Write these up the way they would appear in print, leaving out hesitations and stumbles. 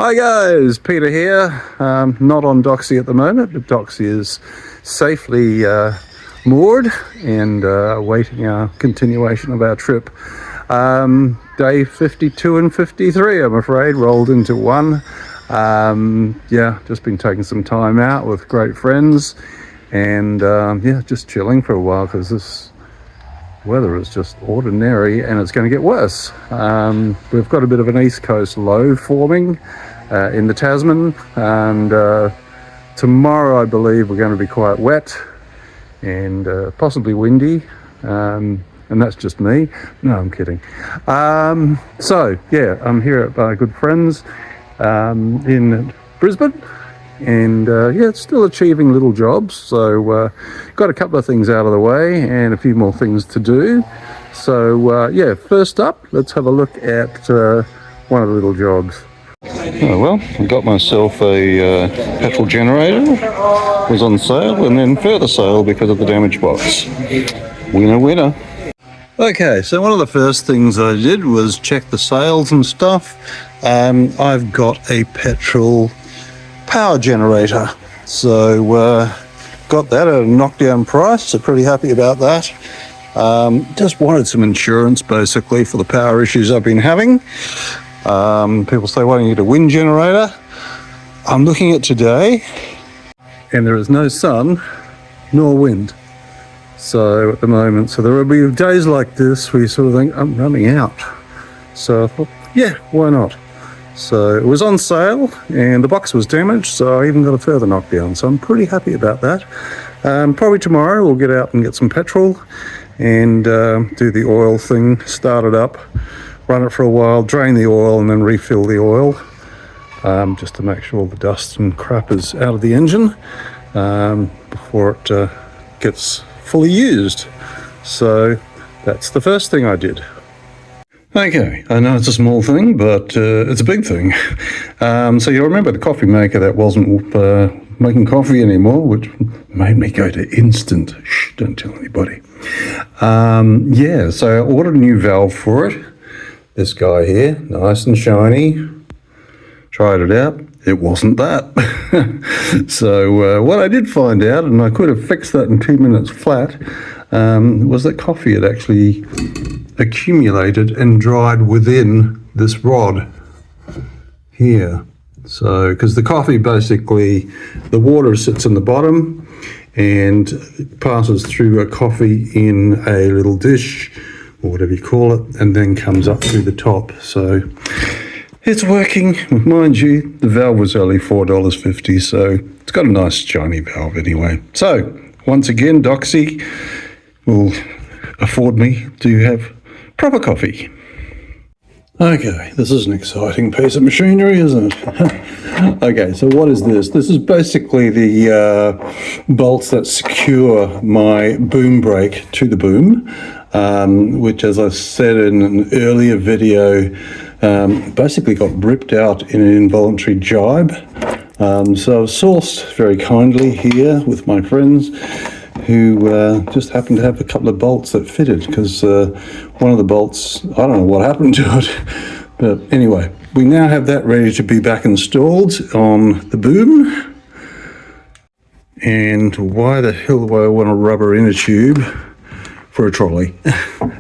Hi guys, Peter here. Not on Doxie at the moment, but Doxie is safely moored and awaiting our continuation of our trip. Day 52 and 53, I'm afraid, rolled into one. Yeah, just been taking some time out with great friends and yeah, just chilling for a while because this weather is just ordinary and it's going to get worse. We've got a bit of an east coast low forming in the Tasman, and tomorrow I believe we're going to be quite wet and possibly windy, and that's just me. No, I'm kidding. So yeah, I'm here at good friends in Brisbane, and yeah, still achieving little jobs, so got a couple of things out of the way and a few more things to do. So yeah, first up, let's have a look at one of the little jobs. Oh well, I got myself a petrol generator. It was on sale and then further sale because of the damage box. Winner, winner. Okay, so one of the first things I did was check the sales and stuff. I've got a petrol power generator, so got that at a knockdown price, so pretty happy about that. Just wanted some insurance basically for the power issues I've been having. People say, why don't you get a wind generator? I'm looking at today and there is no sun nor wind, so at the moment, so there will be days like this where you sort of think, I'm running out. So I thought, yeah, why not? So it was on sale and the box was damaged, so I even got a further knockdown, so I'm pretty happy about that. Probably tomorrow we'll get out and get some petrol and do the oil thing, start it up, run it for a while, drain the oil and then refill the oil, just to make sure all the dust and crap is out of the engine before it gets fully used. So that's the first thing I did. Okay, I know it's a small thing, but it's a big thing. So you remember the coffee maker that wasn't making coffee anymore, which made me go to instant. Shh, don't tell anybody. Yeah, so I ordered a new valve for it. This guy here, nice and shiny. Tried it out. It wasn't that. So what I did find out, and I could have fixed that in 2 minutes flat, was that coffee had actually accumulated and dried within this rod here. So because the coffee, basically the water sits in the bottom and passes through a coffee in a little dish or whatever you call it, and then comes up through the top. So it's working. Mind you, the valve was only $4.50, so it's got a nice shiny valve anyway. So once again, Doxie will afford me to have proper coffee. Okay, this is an exciting piece of machinery, isn't it? Okay, so what is this? This is basically the bolts that secure my boom brake to the boom, which, as I said in an earlier video, basically got ripped out in an involuntary gybe. So I was sourced very kindly here with my friends, who just happened to have a couple of bolts that fitted, because one of the bolts, I don't know what happened to it, but anyway, we now have that ready to be back installed on the boom. And why the hell do I want a rubber inner tube for a trolley?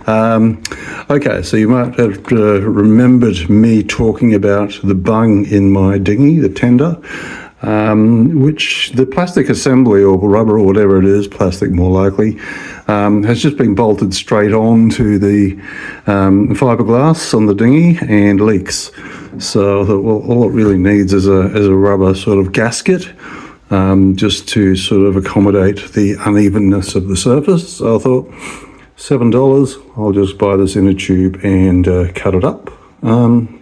Okay, so you might have remembered me talking about the bung in my dinghy, the tender, which the plastic assembly, or rubber or whatever it is, plastic more likely, has just been bolted straight on to the fiberglass on the dinghy and leaks. So I thought, well, all it really needs is a rubber sort of gasket, just to sort of accommodate the unevenness of the surface. So I thought, $7, I'll just buy this inner tube and cut it up,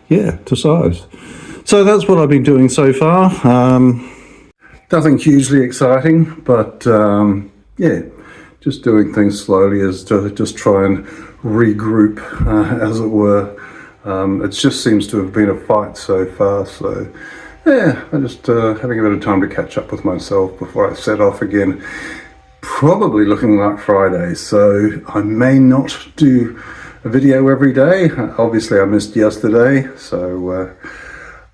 yeah, to size. So that's what I've been doing so far. Nothing hugely exciting, but yeah, just doing things slowly as to just try and regroup, as it were. It just seems to have been a fight so far, so yeah, I'm just having a bit of time to catch up with myself before I set off again. Probably looking like Friday, so I may not do a video every day. Obviously I missed yesterday, so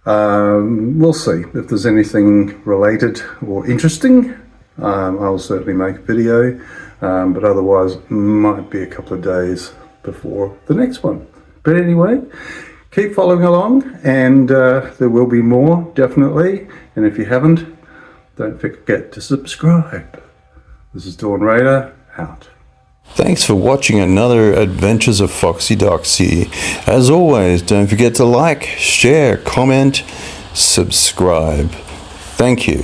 We'll see if there's anything related or interesting. I'll certainly make a video, but otherwise it might be a couple of days before the next one. But anyway, keep following along, and there will be more, definitely. And if you haven't, don't forget to subscribe. This is Dawn Raider, out. Thanks for watching another Adventures of Foxy Doxie. As always, don't forget to like, share, comment, subscribe. Thank you.